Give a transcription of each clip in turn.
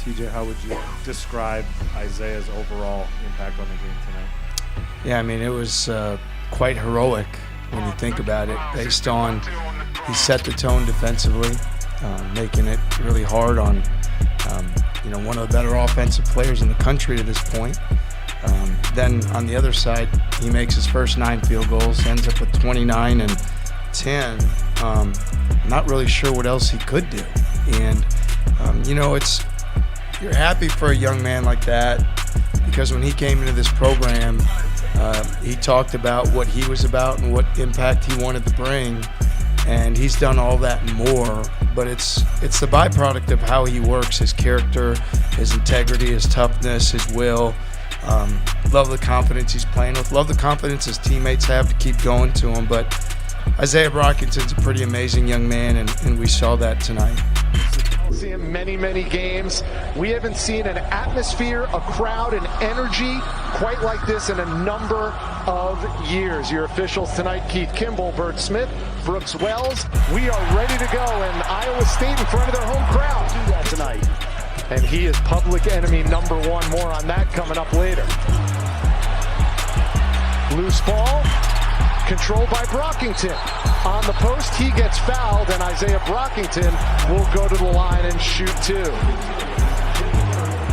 TJ, how would you describe Izaiah's overall impact on the game tonight? Yeah, I mean, it was quite heroic when you think about it, based on he set the tone defensively, making it really hard on one of the better offensive players in the country to this point. Then on the other side, he makes his first 9 field goals, ends up with 29 and 10. Not really sure what else he could do. And, you're happy for a young man like that, because when he came into this program, he talked about what he was about and what impact he wanted to bring. And he's done all that and more, but it's the byproduct of how he works, his character, his integrity, his toughness, his will. Love the confidence he's playing with. Love the confidence his teammates have to keep going to him. But Izaiah Brockington's a pretty amazing young man, and we saw that tonight. See him many games. We haven't seen an atmosphere, a crowd, an energy quite like this in a number of years. Your officials tonight: Keith Kimball, Bert Smith, Brooks Wells. We are ready to go, and Iowa State in front of their home crowd do that tonight. And he is public enemy number 1. More on that coming up later. Loose ball, controlled by Brockington. On the post, he gets fouled, and Izaiah Brockington will go to the line and shoot 2.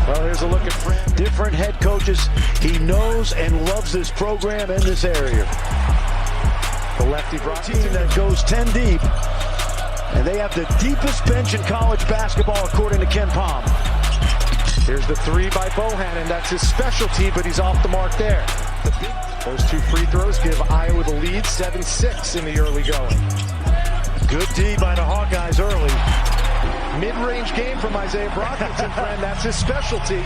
Well, here's a look at Fran. Different head coaches. He knows and loves this program and this area. The lefty Brockington Team that goes 10 deep, and they have the deepest bench in college basketball, according to Ken Palm. Here's the 3 by Bohannon. That's his specialty, but he's off the mark there. Those 2 free throws give Iowa the lead, 7-6 in the early going. Good D by the Hawkeyes early. Mid-range game from Izaiah Brockington, friend. That's his specialty.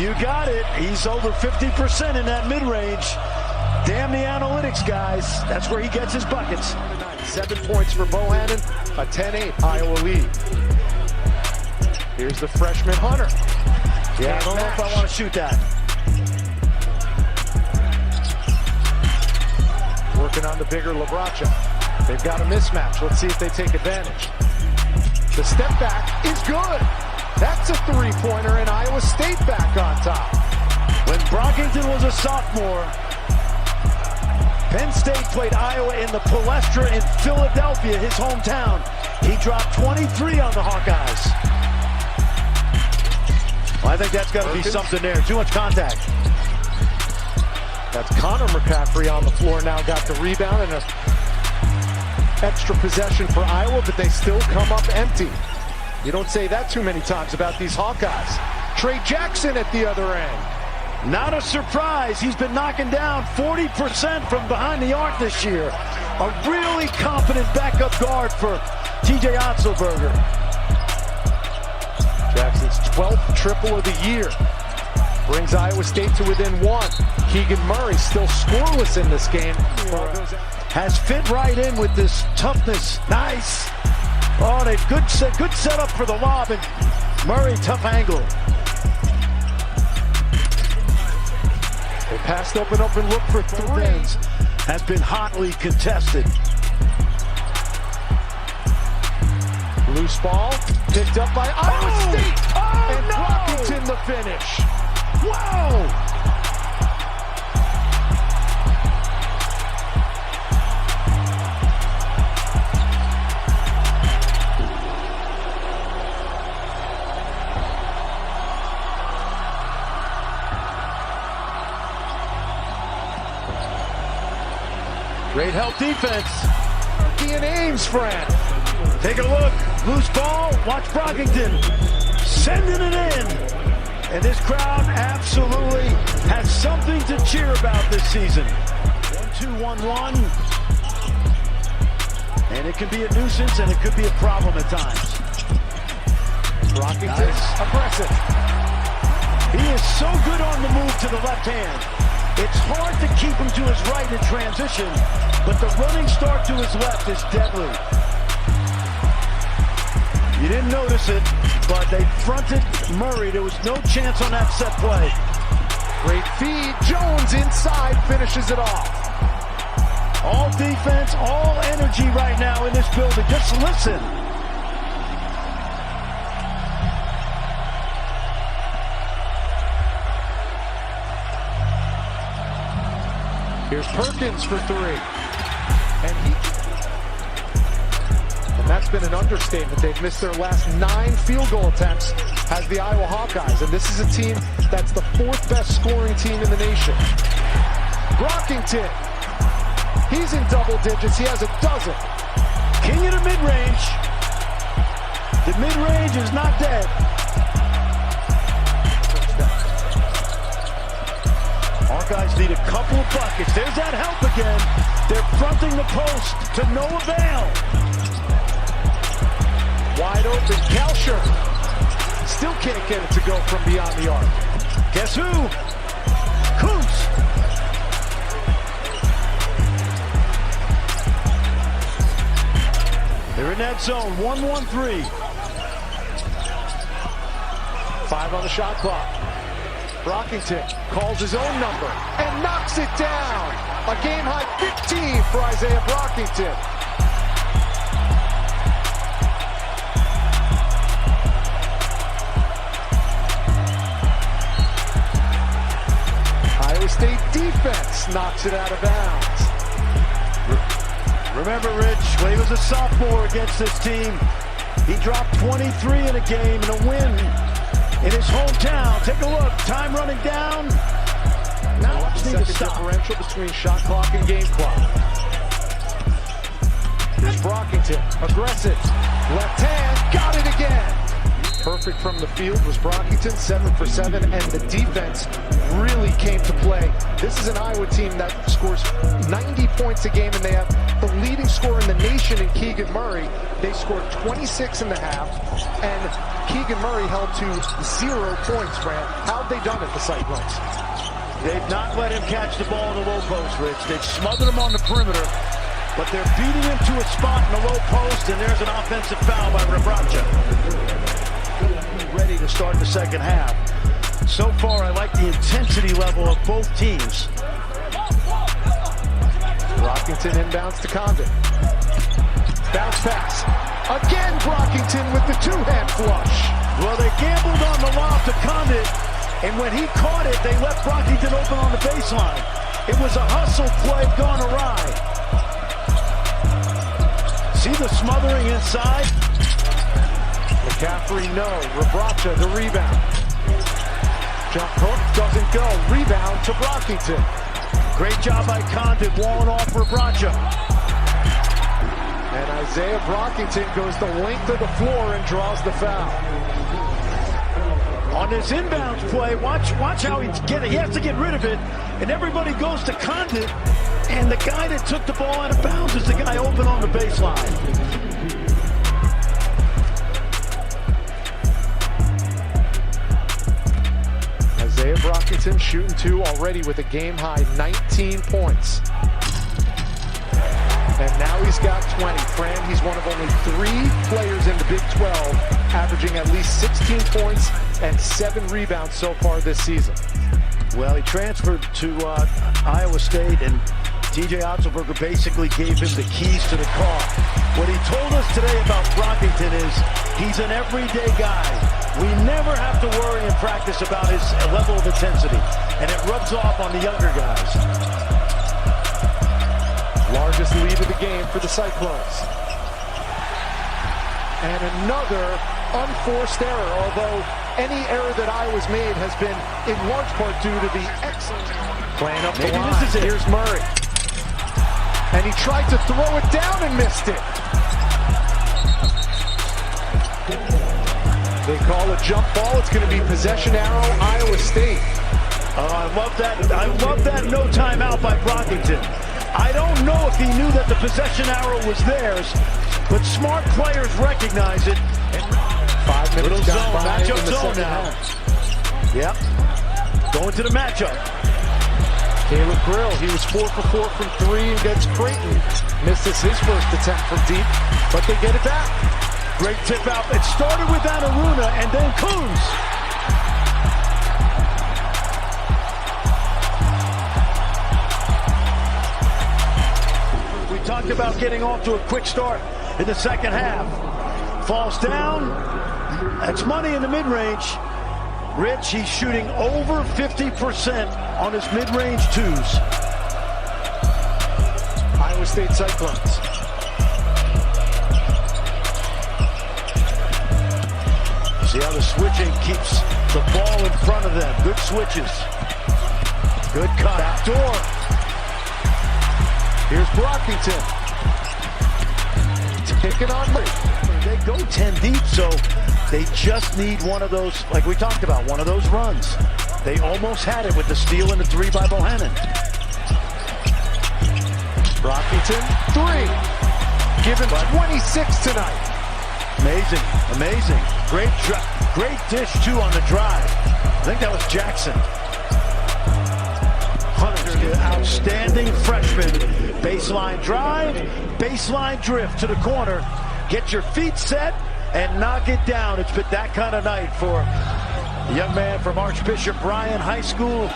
You got it. He's over 50% in that mid-range. Damn the analytics, guys. That's where he gets his buckets. 7 points for Bohannon, a 10-8 Iowa lead. Here's the freshman Hunter. Yeah, I don't know if I want to shoot that. Working on the bigger Labracha. They've got a mismatch. Let's see if they take advantage. The step back is good. That's a 3-pointer, and Iowa State back on top. When Brockington was a sophomore, Penn State played Iowa in the Palestra in Philadelphia, his hometown. He dropped 23 on the Hawkeyes. Well, I think that's got to be something there. Too much contact. That's Connor McCaffrey on the floor now, got the rebound and an extra possession for Iowa, but they still come up empty. You don't say that too many times about these Hawkeyes. Trey Jackson at the other end. Not a surprise. He's been knocking down 40% from behind the arc this year. A really confident backup guard for TJ Otzelberger. Jackson's 12th triple of the year. Brings Iowa State to within 1. Keegan Murray still scoreless in this game. Has fit right in with this toughness. Nice. Oh, they good setup for the lob, and Murray, tough angle. They passed open look for 3s. Has been hotly contested. Loose ball picked up by Iowa State. And no! Brockington the finish. Wow! Great help defense. Ian Ames, friend. Take a look. Loose ball. Watch Brockington sending it in. And this crowd absolutely has something to cheer about this season. 1-2-1-1. And it can be a nuisance, and it could be a problem at times. Brockington, aggressive. He is so good on the move to the left hand. It's hard to keep him to his right in transition, but the running start to his left is deadly. You didn't notice it, but they fronted Murray. There was no chance on that set play. Great feed. Jones inside finishes it off. All defense, all energy right now in this building. Just listen. Here's Perkins for three. And that's been an understatement. They've missed their last 9 field goal attempts as the Iowa Hawkeyes. And this is a team that's the 4th best scoring team in the nation. Brockington. He's in double digits. He has a dozen. King of the mid-range. The mid-range is not dead. Hawkeyes need a couple of buckets. There's that help again. They're fronting the post to no avail. Wide open, Kalsher. Still can't get it to go from beyond the arc. Guess who? Kuntz. They're in that zone, 1-1-3. 5 on the shot clock. Brockington calls his own number and knocks it down. A game-high 15 for Izaiah Brockington. Iowa State defense knocks it out of bounds. Remember, Rich, when he was a sophomore against this team, he dropped 23 in a game in a win in his hometown. Take a look. Time running down. Now watch the differential between shot clock and game clock. Here's Brockington. Aggressive. Left hand. Got it again. Perfect from the field was Brockington, 7 for 7, and the defense really came to play. This is an Iowa team that scores 90 points a game, and they have the leading scorer in the nation in Keegan Murray. They scored 26 in the half, and Keegan Murray held to 0 points, Brad. How'd they done it, the Cyclones? They've not let him catch the ball in the low post, Rich. They've smothered him on the perimeter, but they're beating him to a spot in the low post, and there's an offensive foul by Rebracha. Ready to start the second half. So far, I like the intensity level of both teams. Brockington inbounds to Condon. Bounce pass. Again, Brockington with the 2-hand flush. Well, they gambled on the lob to Condon, and when he caught it, they left Brockington open on the baseline. It was a hustle play gone awry. See the smothering inside? McCaffrey, no. Rebracha, the rebound. Jump hook, doesn't go. Rebound to Brockington. Great job by Condon, walling off Rebracha. And Izaiah Brockington goes the length of the floor and draws the foul. On this inbounds play, watch how he has to get rid of it, and everybody goes to Condon, and the guy that took the ball out of bounds is the guy open on the baseline. Izaiah Brockington shooting 2 already with a game-high 19 points. And now he's got 20. Fran, he's one of only 3 players in the Big 12 averaging at least 16 points and 7 rebounds so far this season. Well, he transferred to Iowa State, and TJ Otzelberger basically gave him the keys to the car. What he told us today about Brockington is he's an everyday guy. We never have to worry in practice about his level of intensity, and it rubs off on the younger guys. Largest lead of the game for the Cyclones. And another unforced error, although any error that Iowa's made has been in large part due to the excellent playing up the line. This is it. Here's Murray. And he tried to throw it down and missed it. They call a jump ball. It's going to be possession arrow, Iowa State. I love that. I love that no timeout by Brockington. I don't know if he knew that the possession arrow was theirs, but smart players recognize it. 5 minutes Little zone, by matchup in the zone second now. half. Yep. Going to the matchup. Caleb Grill, he was 4 for 4 from 3 against Creighton. Misses his first attempt from deep, but they get it back. Great tip out. It started with Anaruna and then Coons. We talked about getting off to a quick start in the second half. Falls down. That's money in the mid-range. Rich, he's shooting over 50% on his mid-range 2s. State Cyclones. See how the switching keeps the ball in front of them. Good switches. Good cut. Back door. Here's Brockington. Taking on me. They go 10 deep, so they just need one of those, like we talked about, one of those runs. They almost had it with the steal and the 3 by Bohannon. Brockington, 3. Given 26 tonight. Amazing, amazing. Great dish, too, on the drive. I think that was Jackson. Hunter's the outstanding freshman. Baseline drive, baseline drift to the corner. Get your feet set and knock it down. It's been that kind of night for the young man from Archbishop Bryan High School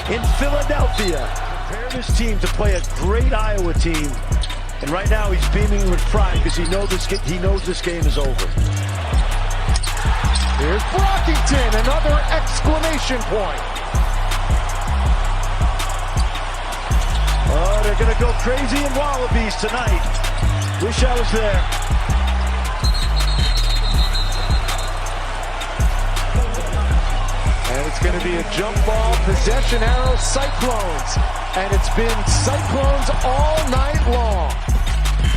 in Philadelphia. Prepared his team to play a great Iowa team. And right now he's beaming with pride because he knows this game is over. Here's Brockington, another exclamation point. Oh, they're going to go crazy in Wallabies tonight. Wish I was there. And it's going to be a jump ball, possession arrow, Cyclones. And it's been Cyclones all night long.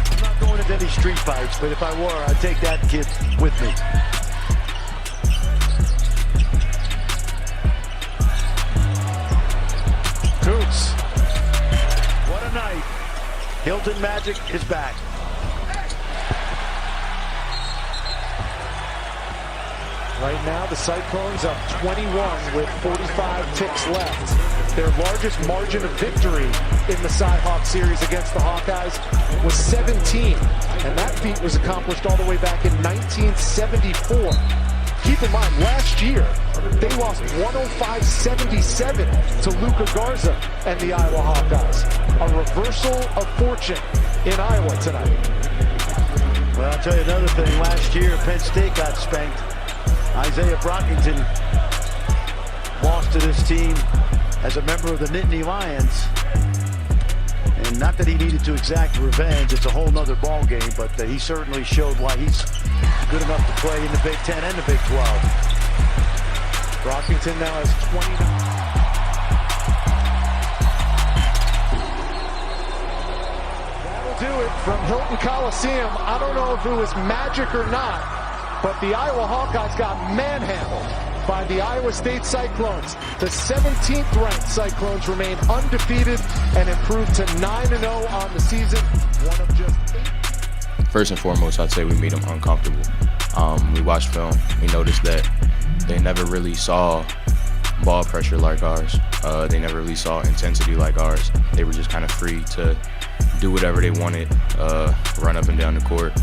I'm not going into any street fights, but if I were, I'd take that kid with me. Coots. What a night. Hilton Magic is back. Right now, the Cyclones up 21 with 45 ticks left. Their largest margin of victory in the Cy-Hawk series against the Hawkeyes was 17. And that feat was accomplished all the way back in 1974. Keep in mind, last year, they lost 105-77 to Luka Garza and the Iowa Hawkeyes. A reversal of fortune in Iowa tonight. Well, I'll tell you another thing. Last year, Penn State got spanked. Izaiah Brockington lost to this team as a member of the Nittany Lions. And not that he needed to exact revenge, it's a whole nother ball game, but he certainly showed why he's good enough to play in the Big Ten and the Big 12. Brockington now has 29. That'll do it from Hilton Coliseum. I don't know if it was magic or not, but the Iowa Hawkeyes got manhandled by the Iowa State Cyclones. The 17th ranked Cyclones remain undefeated and improved to 9-0 on the season. One of just 8. First and foremost, I'd say we made them uncomfortable. We watched film. We noticed that they never really saw ball pressure like ours. They never really saw intensity like ours. They were just kind of free to do whatever they wanted, run up and down the court,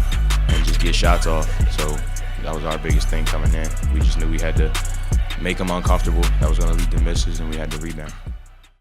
and just get shots off. So that was our biggest thing coming in. We just knew we had to make them uncomfortable. That was going to lead to misses, and we had to rebound.